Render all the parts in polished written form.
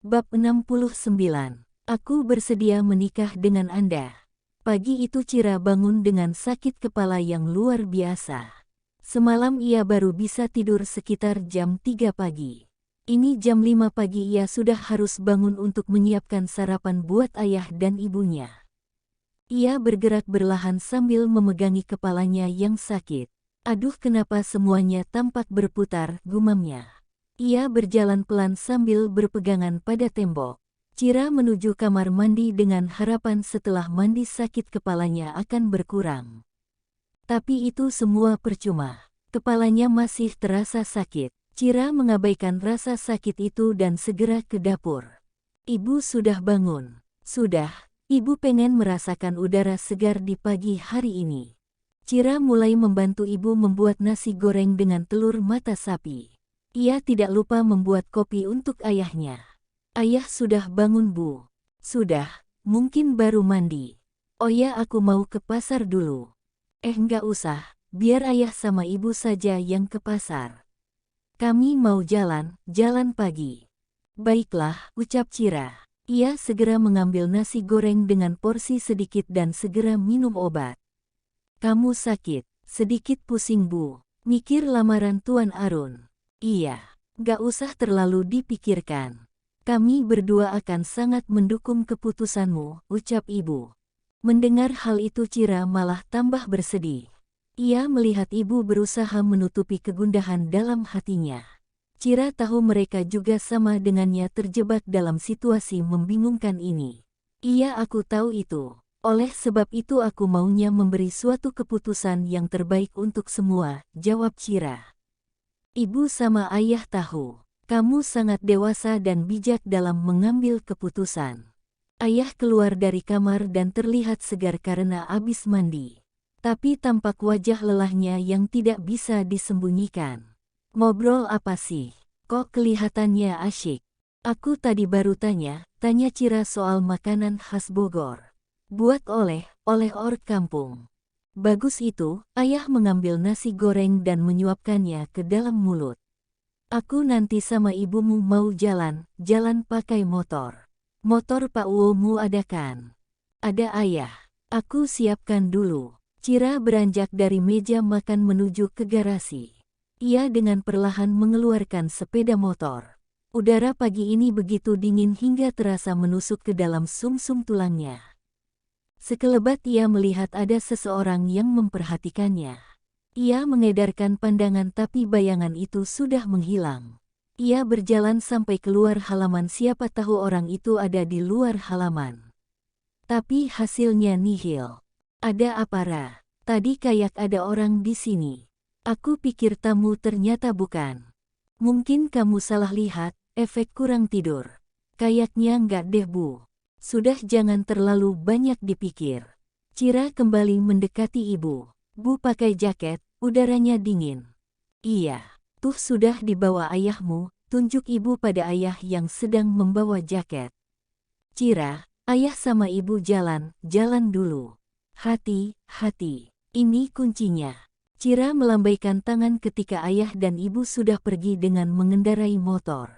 Bab 69. Aku bersedia menikah dengan Anda. Pagi itu Cira bangun dengan sakit kepala yang luar biasa. Semalam ia baru bisa tidur sekitar jam 3 pagi. Ini jam 5 pagi ia sudah harus bangun untuk menyiapkan sarapan buat ayah dan ibunya. Ia bergerak berlahan sambil memegangi kepalanya yang sakit. Aduh, kenapa semuanya tampak berputar, gumamnya. Ia berjalan pelan sambil berpegangan pada tembok. Cira menuju kamar mandi dengan harapan setelah mandi sakit kepalanya akan berkurang. Tapi itu semua percuma. Kepalanya masih terasa sakit. Cira mengabaikan rasa sakit itu dan segera ke dapur. Ibu sudah bangun. Sudah, ibu pengen merasakan udara segar di pagi hari ini. Cira mulai membantu ibu membuat nasi goreng dengan telur mata sapi. Ia tidak lupa membuat kopi untuk ayahnya. Ayah sudah bangun, Bu. Sudah, mungkin baru mandi. Oh ya, aku mau ke pasar dulu. Enggak usah, biar ayah sama ibu saja yang ke pasar. Kami mau jalan pagi. Baiklah, ucap Cira. Ia segera mengambil nasi goreng dengan porsi sedikit dan segera minum obat. Kamu sakit, sedikit pusing, Bu. Mikir lamaran Tuan Arun. Iya, gak usah terlalu dipikirkan. Kami berdua akan sangat mendukung keputusanmu, ucap ibu. Mendengar hal itu Cira malah tambah bersedih. Ia melihat ibu berusaha menutupi kegundahan dalam hatinya. Cira tahu mereka juga sama dengannya terjebak dalam situasi membingungkan ini. Iya, aku tahu itu. Oleh sebab itu aku maunya memberi suatu keputusan yang terbaik untuk semua, jawab Cira. Ibu sama ayah tahu, kamu sangat dewasa dan bijak dalam mengambil keputusan. Ayah keluar dari kamar dan terlihat segar karena habis mandi. Tapi tampak wajah lelahnya yang tidak bisa disembunyikan. Ngobrol apa sih? Kok kelihatannya asyik? Aku tadi baru tanya Cira soal makanan khas Bogor. Buat oleh-oleh kampung. Bagus itu, ayah mengambil nasi goreng dan menyuapkannya ke dalam mulut. Aku nanti sama ibumu mau jalan pakai motor. Motor Pak Uwomu ada kan? Ada ayah. Aku siapkan dulu. Cira beranjak dari meja makan menuju ke garasi. Ia dengan perlahan mengeluarkan sepeda motor. Udara pagi ini begitu dingin hingga terasa menusuk ke dalam sumsum tulangnya. Sekelebat ia melihat ada seseorang yang memperhatikannya. Ia mengedarkan pandangan tapi bayangan itu sudah menghilang. Ia berjalan sampai keluar halaman, siapa tahu orang itu ada di luar halaman. Tapi hasilnya nihil. Ada apa, Ra? Tadi kayak ada orang di sini. Aku pikir tamu, ternyata bukan. Mungkin kamu salah lihat, efek kurang tidur. Kayaknya enggak deh, Bu. Sudah, jangan terlalu banyak dipikir. Cira kembali mendekati ibu. Bu pakai jaket, udaranya dingin. Iya, tuh sudah dibawa ayahmu, tunjuk ibu pada ayah yang sedang membawa jaket. Cira, ayah sama ibu jalan dulu. Hati-hati, ini kuncinya. Cira melambaikan tangan ketika ayah dan ibu sudah pergi dengan mengendarai motor.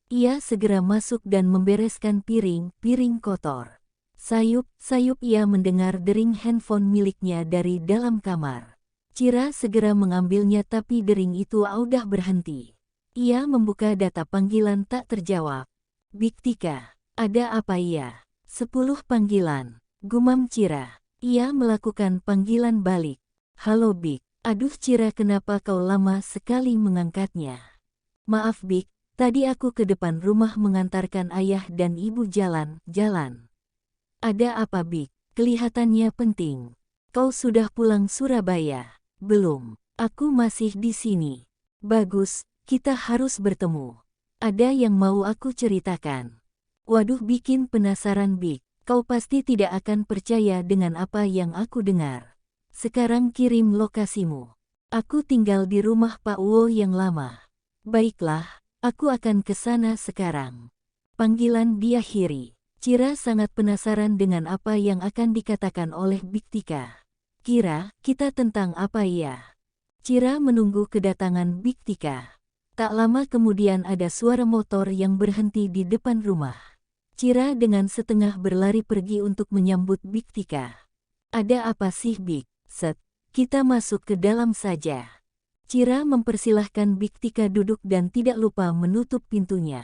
Ia segera masuk dan membereskan piring kotor. Sayup ia mendengar dering handphone miliknya dari dalam kamar. Cira segera mengambilnya tapi dering itu udah berhenti. Ia membuka data panggilan tak terjawab. Biktika, ada apa ya? 10 panggilan, gumam Cira. Ia melakukan panggilan balik. Halo Bik, aduh Cira, kenapa kau lama sekali mengangkatnya? Maaf Bik. Tadi aku ke depan rumah mengantarkan ayah dan ibu jalan. Ada apa, Bik? Kelihatannya penting. Kau sudah pulang Surabaya? Belum. Aku masih di sini. Bagus, kita harus bertemu. Ada yang mau aku ceritakan. Waduh, bikin penasaran, Bik. Kau pasti tidak akan percaya dengan apa yang aku dengar. Sekarang kirim lokasimu. Aku tinggal di rumah Pak Uwo yang lama. Baiklah. Aku akan ke sana sekarang. Panggilan diakhiri. Cira sangat penasaran dengan apa yang akan dikatakan oleh Biktika. Kira, kita tentang apa ya? Cira menunggu kedatangan Biktika. Tak lama kemudian ada suara motor yang berhenti di depan rumah. Cira dengan setengah berlari pergi untuk menyambut Biktika. Ada apa sih Bik? Set, kita masuk ke dalam saja. Cira mempersilahkan Biktika duduk dan tidak lupa menutup pintunya.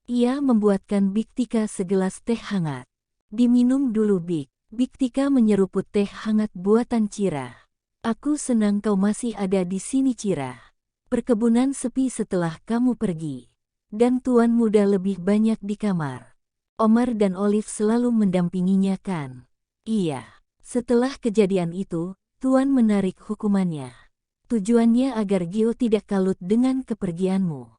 Ia membuatkan Biktika segelas teh hangat. Diminum dulu Bik. Biktika menyeruput teh hangat buatan Cira. Aku senang kau masih ada di sini Cira. Perkebunan sepi setelah kamu pergi. Dan tuan muda lebih banyak di kamar. Omar dan Olive selalu mendampinginya kan? Iya. Setelah kejadian itu, tuan menarik hukumannya. Tujuannya agar Gio tidak kalut dengan kepergianmu.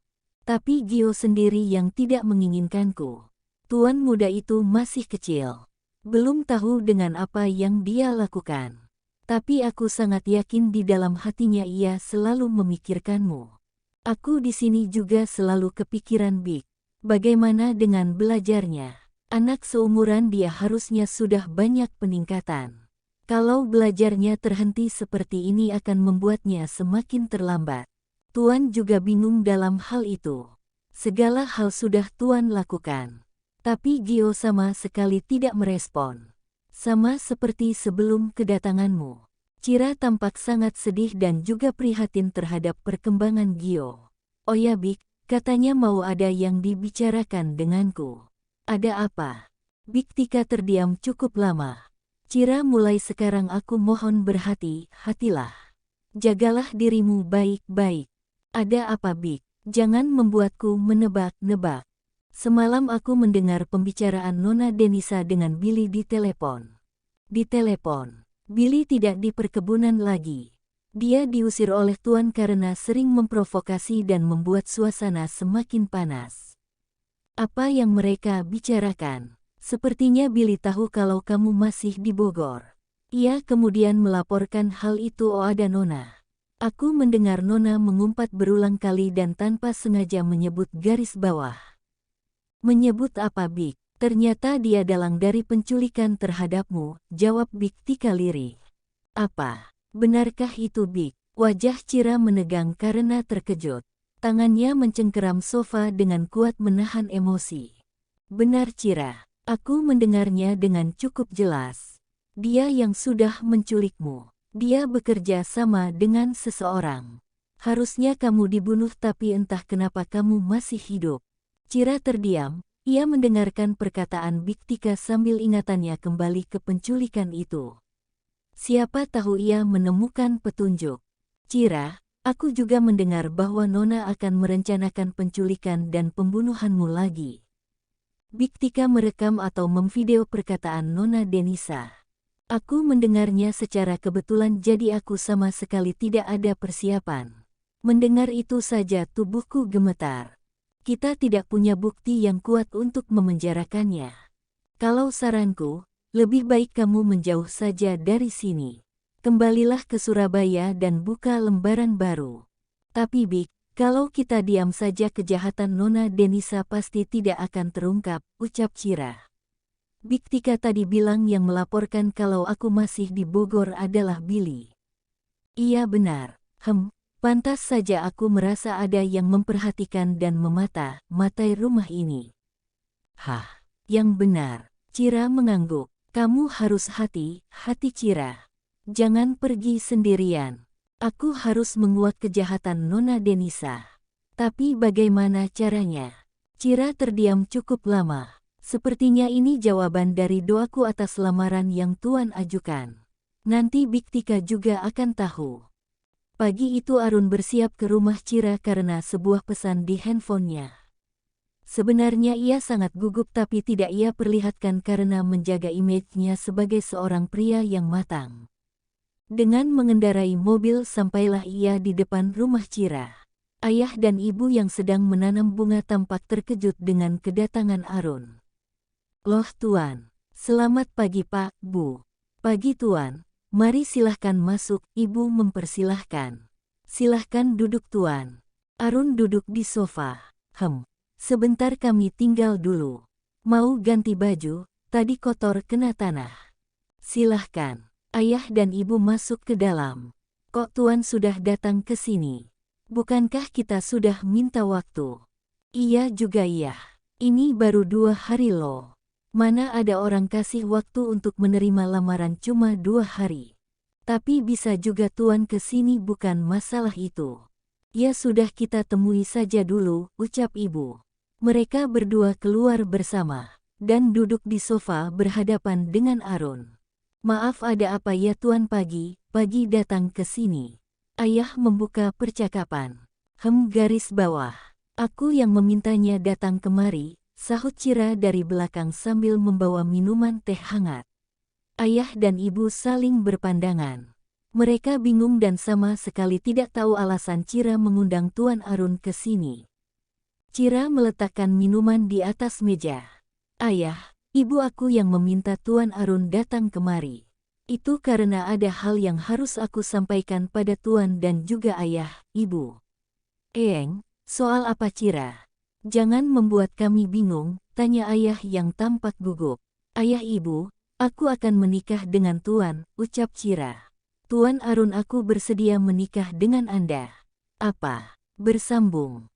Tapi Gio sendiri yang tidak menginginkanku. Tuan muda itu masih kecil. Belum tahu dengan apa yang dia lakukan. Tapi aku sangat yakin di dalam hatinya ia selalu memikirkanmu. Aku di sini juga selalu kepikiran Bik. Bagaimana dengan belajarnya? Anak seumuran dia harusnya sudah banyak peningkatan. Kalau belajarnya terhenti seperti ini akan membuatnya semakin terlambat. Tuan juga bingung dalam hal itu. Segala hal sudah Tuan lakukan. Tapi Gio sama sekali tidak merespon. Sama seperti sebelum kedatanganmu. Cira tampak sangat sedih dan juga prihatin terhadap perkembangan Gio. Oh ya Bik, katanya mau ada yang dibicarakan denganku. Ada apa? Biktika terdiam cukup lama. Cira mulai sekarang aku mohon berhati-hatilah. Jagalah dirimu baik-baik. Ada apa Bik? Jangan membuatku menebak-nebak. Semalam aku mendengar pembicaraan Nona Denisa dengan Billy di telepon. Di telepon, Billy tidak di perkebunan lagi. Dia diusir oleh Tuan karena sering memprovokasi dan membuat suasana semakin panas. Apa yang mereka bicarakan? Sepertinya Billy tahu kalau kamu masih di Bogor. Ia kemudian melaporkan hal itu kepada Nona. Aku mendengar Nona mengumpat berulang kali dan tanpa sengaja menyebut garis bawah. Menyebut apa Bik? Ternyata dia dalang dari penculikan terhadapmu, jawab Biktika lirih. Apa? Benarkah itu Bik? Wajah Cira menegang karena terkejut. Tangannya mencengkeram sofa dengan kuat menahan emosi. Benar Cira, aku mendengarnya dengan cukup jelas. Dia yang sudah menculikmu. Dia bekerja sama dengan seseorang. Harusnya kamu dibunuh tapi entah kenapa kamu masih hidup. Cira terdiam, ia mendengarkan perkataan Biktika sambil ingatannya kembali ke penculikan itu. Siapa tahu ia menemukan petunjuk. Cira, aku juga mendengar bahwa Nona akan merencanakan penculikan dan pembunuhanmu lagi. Biktika merekam atau memvideo perkataan Nona Denisa. Aku mendengarnya secara kebetulan jadi aku sama sekali tidak ada persiapan. Mendengar itu saja tubuhku gemetar. Kita tidak punya bukti yang kuat untuk memenjarakannya. Kalau saranku, lebih baik kamu menjauh saja dari sini. Kembalilah ke Surabaya dan buka lembaran baru. Tapi Bik, kalau kita diam saja kejahatan Nona Denisa pasti tidak akan terungkap, ucap Cira. Biktika tadi bilang yang melaporkan kalau aku masih di Bogor adalah Billy. Iya benar, pantas saja aku merasa ada yang memperhatikan dan memata-matai rumah ini. Hah, yang benar, Cira mengangguk. Kamu harus hati-hati Cira. Jangan pergi sendirian. Aku harus menguak kejahatan Nona Denisa. Tapi bagaimana caranya? Cira terdiam cukup lama. Sepertinya ini jawaban dari doaku atas lamaran yang Tuan ajukan. Nanti Biktika juga akan tahu. Pagi itu Arun bersiap ke rumah Cira karena sebuah pesan di handphonenya. Sebenarnya ia sangat gugup tapi tidak ia perlihatkan karena menjaga image-nya sebagai seorang pria yang matang. Dengan mengendarai mobil sampailah ia di depan rumah Cira. Ayah dan ibu yang sedang menanam bunga tampak terkejut dengan kedatangan Arun. Loh Tuan, selamat pagi Pak, Bu. Pagi Tuan. Mari silahkan masuk, ibu mempersilahkan. Silahkan duduk Tuan. Arun duduk di sofa. Sebentar kami tinggal dulu. Mau ganti baju, tadi kotor kena tanah. Silahkan. Ayah dan ibu masuk ke dalam. Kok Tuan sudah datang ke sini? Bukankah kita sudah minta waktu? Iya juga iya. Ini baru 2 hari loh. Mana ada orang kasih waktu untuk menerima lamaran cuma 2 hari. Tapi bisa juga Tuan ke sini, bukan masalah itu. Ya sudah, kita temui saja dulu, ucap ibu. Mereka berdua keluar bersama dan duduk di sofa berhadapan dengan Arun. Maaf, ada apa ya Tuan, pagi datang ke sini? Ayah membuka percakapan. Garis bawah. Aku yang memintanya datang kemari, sahut Cira dari belakang sambil membawa minuman teh hangat. Ayah dan ibu saling berpandangan. Mereka bingung dan sama sekali tidak tahu alasan Cira mengundang Tuan Arun ke sini. Cira meletakkan minuman di atas meja. Ayah, ibu, aku yang meminta Tuan Arun datang kemari. Itu karena ada hal yang harus aku sampaikan pada Tuan dan juga ayah, ibu. Soal apa Cira? Jangan membuat kami bingung, tanya ayah yang tampak gugup. Ayah, ibu, aku akan menikah dengan Tuan, ucap Cira. Tuan Arun, aku bersedia menikah dengan Anda. Apa? Bersambung.